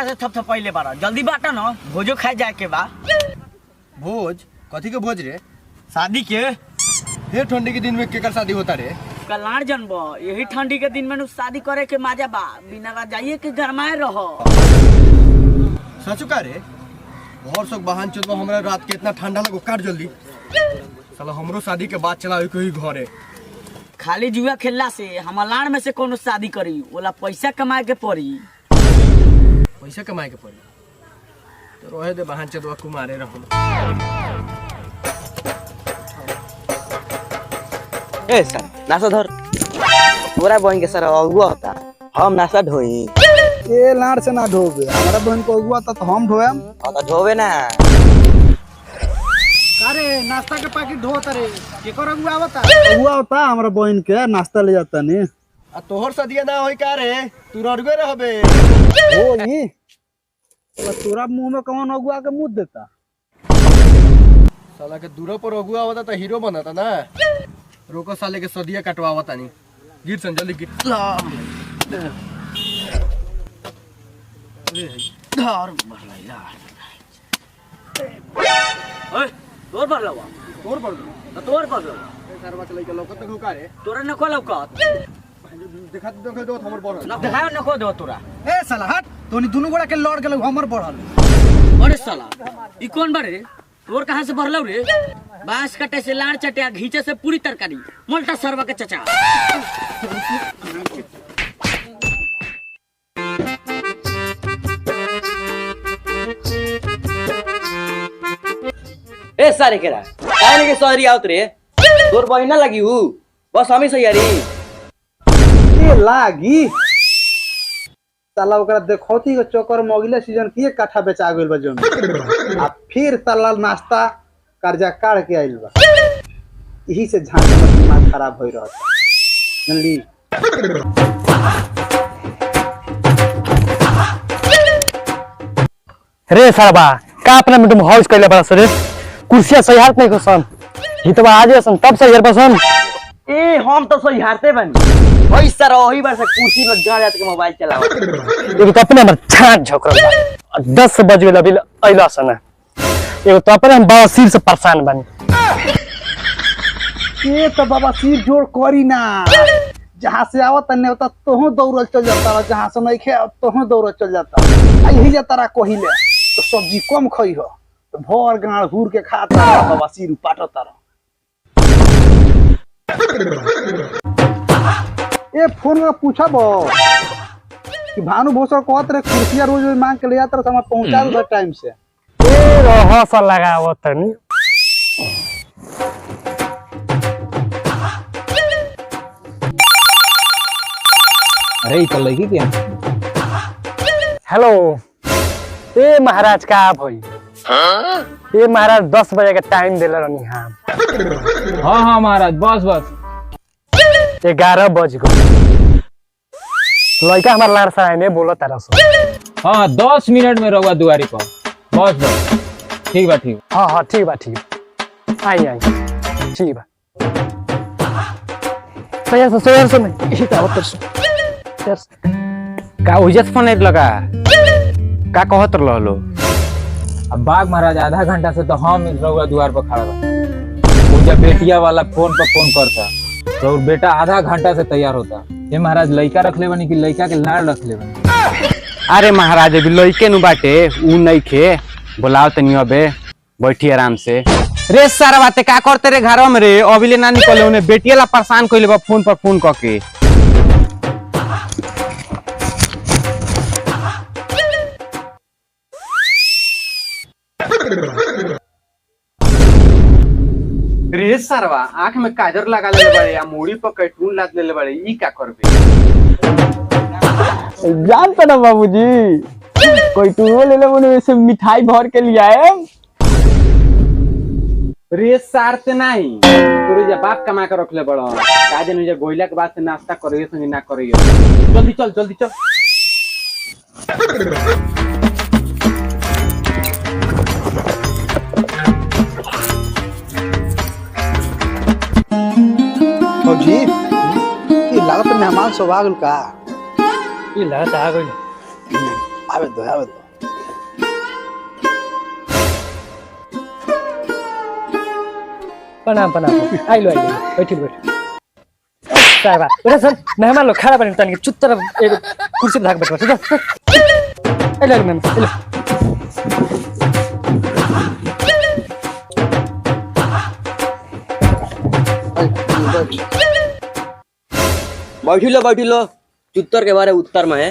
से थपथपैले बारा जल्दी बाटा ना भोजो खाए जाए के बा। भोज कथी के भोज रे? शादी के। हे ठंडी के दिन में केकर शादी होता रे? कल्याण जन्म यही ठंडी के दिन में शादी करे के मजा बा बिना जाइए के गरमाए रहो। सचु का रे? और सब बहन चोद हमरा रात के इतना ठंडा लगो काट जल्दी। साला हमरो शादी के बाद चला कोई घरे। खाली जुआ खेलला से हमलान में से कोनो शादी करी ओला पैसा कमाए के पड़ी। पैसा कमाए के पड़ी तो रहे दे बहन चोद कुमारे रहो। ए सर नासा धर पूरा बहन के सर अगुआ होता हम नासा ढोई। ए लाड़ से ना ढोबे हमारा बहन को अगुआ था तो हम ढोएम। तो ढोबे ना। अरे नाश्ता के पैकेट ढोता रे केकर अगुआ होता? अगुआ होता हमारा बहन के नाश्ता ले जाता ने। आ तोहर सदिया ना होई का रे? तू रडगे रहबे। होई तो तोरा मुंह में कौन अगुआ के मुंह देता? साला के दूर पर अगुआ होता तो हीरो बनता ना। रोको साले के सदिया कटवावता नहीं। गिर सन जल्दी गिर। धार भरला ओए तोर भरलावा तोर पर दो तोर भरला सरवा के लइका लौकत न का रे? तोरा न को लौकत देखा दो हमर बढ़ल। न देखायो न को दो तोरा। ए साला हट तोनी दोनों गोड़ा के लड़ गेल हमर बढ़ल। अरे साला ई कौन बारे तोर कहां से भरलौ रे? बांस कटे से लाड़ चटिया घींचे से पूरी तरकारी मोल्टा सरवा के चचा। ए सारे केरा काहे ने के शहरी आवत रे? तोर बहिना लगी हु बस हमी सही यारी। ए लागी साला ओकरा देखौती के चक्कर में अगले सीजन के काठा बेचा गेल बा जमीन। आ फिर साला नाश्ता कर्जा काट के आइल बा। यही से झांसे में दिमाग खराब होई रहत जानली। रे सरबा का अपना में तुम हाउस कैले बड़ा सरे कुर्सियां सही हाथ नहीं कोसन हितवा आज सन तब सही पसंद। ए हम तो सही हारते बनी ओई सर ओही बार से कुर्सी में जा जात के मोबाइल चलाओ। एगो तो अपने हमर छाट झोकरल बा 10 बज गेल अभी अइला सन। एगो तो अपने हम बाबा सिर से परेशान बनी। ये तो बाबा सिर जोड़ करी ना जहाँ से आवत ने होता तोहू दौड़ल चल जाता जहाँ से नहीं खे तोहू दौड़ल चल जाता। यही जाता रहा कहिले तो सब्जी कम खई हो तो भर गाड़ घूर के खाता बाबा सिर पाटता रह। ए फोन में पूछब कि भानु भोसर कहत रहे कुर्सिया रोज मांग के ले जाता रहा पहुंचा दो टाइम से। ए रह सा लगावत तनी अरे ई चल की क्या? हेलो ए महाराज का भई ए महाराज 10 बजे का टाइम देले रहनी हम। हाँ महाराज बस बस 11 बज गए लड़का हमार लाड़ सारा ने बोला तारा सो। हाँ 10 मिनट में रहुआ दुआरी पर बस बस ठीक बा ठीक। हाँ ठीक बा ठीक आई ठीक बा सही से नहीं इसी तरह से का उजस फोन नहीं लगा का कहत रहलो? अब बाग महाराज आधा घंटा से तो हम रहुआ द्वार पर खड़ा बा। जब बेटिया वाला फोन पर फोन करता तो बेटा आधा घंटा से तैयार होता। ये महाराज लड़का रख ले बनी कि लड़का के लाड़ रख ले बनी? अरे महाराज अभी लड़के नु बाटे ऊ नहीं खे बुलाओ तनी अबे बैठी आराम से। रे सारा बाते का करते रे घर में रे अभी ले ना निकले उन्हें बेटिया ला परेशान कइले बा फोन पर फोन करके। रे सरवा आंख में काजर लगा ले बड़े या मूड़ी पर कैटून लाद ले बड़े ई का करबे? जानता ना बाबूजी कोई टूरो ले ले उन्हें से मिठाई भर के लिए आए। रे सार ते नहीं तोरे जा बाप कमा के रख ले बड़ा काजे न जे गोइला के बाद से नाश्ता करियो संगे ना करियो। जल्दी चल जल्दी चल। जी ये लागत मेहमान सब आ गल का? ये लागत आ गई आवे दो आवे दो। प्रणाम प्रणाम आइलो आइलो बैठी बैठ साहब उठा सन मेहमान लोग खड़ा बने तन के चुत्तर एक कुर्सी पे भाग बैठ आइलो मेहमान आइलो बैठी लो चुत्तर के बारे उत्तर में है।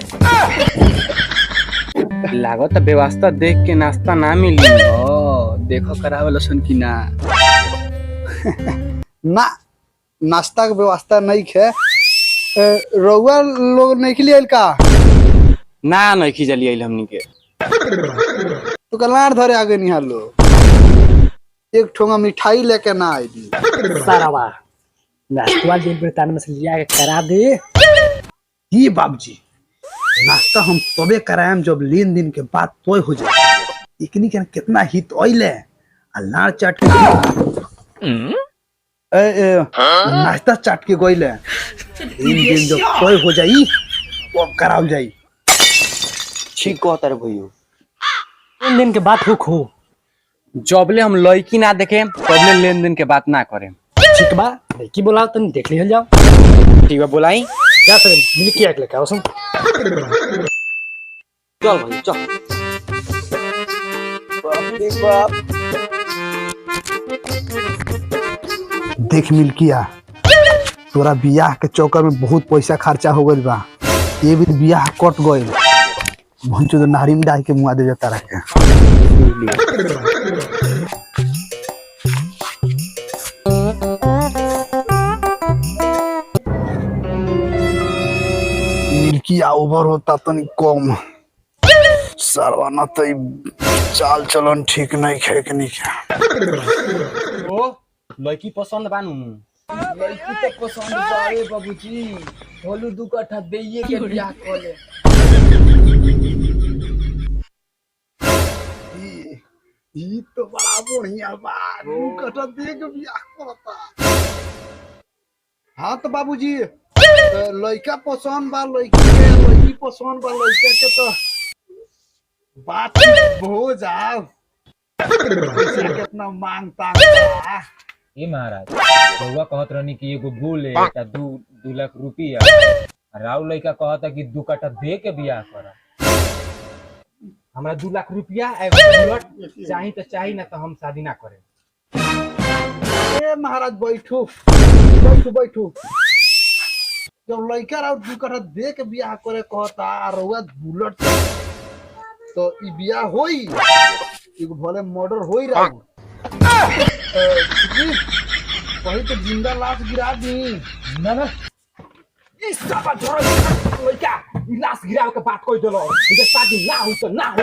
लागत व्यवस्था देख के नाश्ता ना मिली। ओ देखो करावे लसन की ना। ना नाश्ता के व्यवस्था नहीं है। रउआ लोग नहीं खिलिए का ना नहीं खिजलिए हमनी के। तो कलार धरे आगे निहालो एक ठोंगा मिठाई लेके ना आई सारा वाह नाश्ता दिन पे तान मछलिया के करा दे। ये बाबूजी नाश्ता हम तबे कराएम जब लेन देन के बाद तोय हो जाए। इकनी के कितना हित ऑइल है लाड़ चाट के नाश्ता चाट के गोइल है। लेन देन जब तोय हो जाई वो कराल जाई। ठीक कहता रे भैया। तीन दिन के बाद हो खो जबले हम लड़की ना देखे तबले लेन देन के बात ना करे। ठीक बा लड़की बोलाओ तन देख लिहल जाओ। ठीक है बोलाई जा सर मिल के आके लेके आओ सुन चल भाई चल। बाप रे बाप। देख मिल किया तोरा बियाह के चौकर में बहुत पैसा खर्चा हो गइल बा। ये भी बियाह कट गइल भंचो तो नारी में डाल के मुआ दे जाता रखे। मिल्किया ओवर होता तनी कम सरवाना तो चाल चलन ठीक नहीं है कि नहीं है। ओ लड़की पसंद बानू। लड़की तो पसंद बारे बाबूजी। होलू 2 कट्ठा देइए के बियाह कर ले। ये तो बड़ा बढ़िया बा। 2 कट्ठा दे के बियाह करता। हाँ तो बाबूजी लड़का पसंद बा लड़की पसंद बा लड़का के तो बात हो जाओ। कितना मांगता है ए महाराज बउआ कहत रहनी कि एगो गोल है ता 2 लाख रुपया राव लड़का कहता कि 2 कट्ठा दे के बियाह करा। हमरा 2 लाख रुपया एगो बुलेट चाही तो चाही ना तो हम शादी ना करे। ए महाराज बैठो बैठो बैठो। जब लड़का राव 2 कट्ठा दे के बियाह करे कहता रउआ बुलेट तो ई बियाह होई एगो भले मर्डर होई राव। वही तो जिंदा लाश गिरा दी ना ना इस सब छोरो लड़का ई लाश गिराव के बात कोई देलो इधर शादी ना हो तो ना हो।